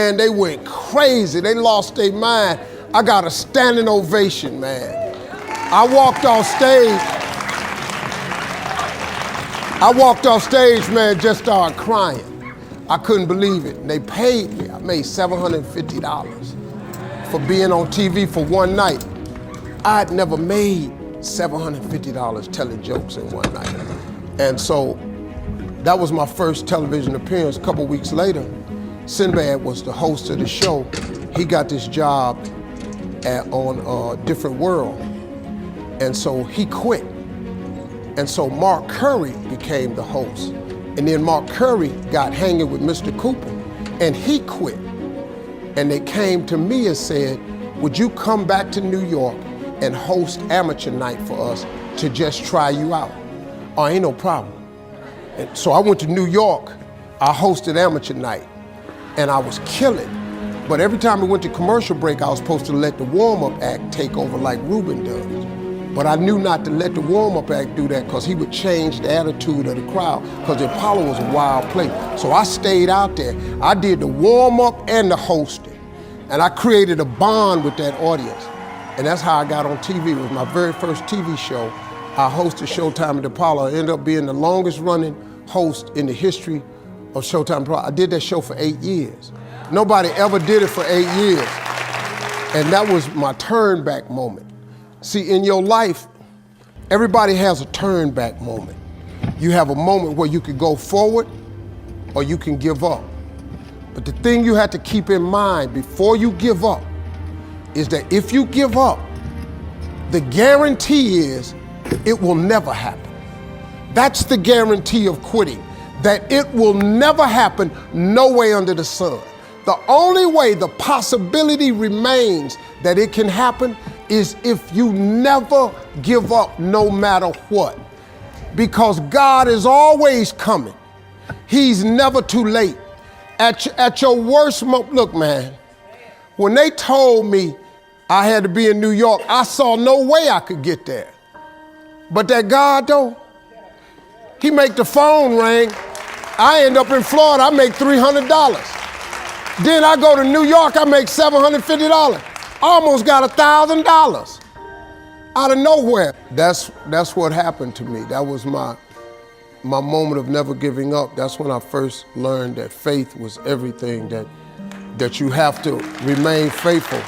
man, they went crazy. They lost their mind. I got a standing ovation, man. I walked off stage, man, just started crying. I couldn't believe it. And they paid me. I made $750 for being on TV for one night. I'd never made $750 telling jokes in one night. And so that was my first television appearance. A couple weeks later, Sinbad was the host of the show. He got this job on Different World. And so he quit. And so Mark Curry became the host. And then Mark Curry got hanging with Mr. Cooper, and he quit. And they came to me and said, would you come back to New York and host amateur night for us to just try you out? Oh, ain't no problem. And so I went to New York, I hosted amateur night, and I was killing. But every time we went to commercial break, I was supposed to let the warm-up act take over like Ruben does. But I knew not to let the warm-up act do that because he would change the attitude of the crowd, because the Apollo was a wild place. So I stayed out there. I did the warm-up and the hosting. And I created a bond with that audience. And that's how I got on TV. It was my very first TV show. I hosted Showtime at the Apollo. I ended up being the longest running host in the history of Showtime at the Apollo. I did that show for 8 years. Nobody ever did it for 8 years. And that was my turn back moment. See, in your life, everybody has a turn back moment. You have a moment where you can go forward or you can give up. But the thing you have to keep in mind before you give up is that if you give up, the guarantee is it will never happen. That's the guarantee of quitting, that it will never happen, no way under the sun. The only way the possibility remains that it can happen is if you never give up no matter what. Because God is always coming. He's never too late. At your worst moment, look, man, when they told me I had to be in New York, I saw no way I could get there. But that God, though, he make the phone ring. I end up in Florida, I make $300. Then I go to New York, I make $750. Almost got $1,000 out of nowhere. That's what happened to me. That was my moment of never giving up. That's when I first learned that faith was everything, that you have to remain faithful.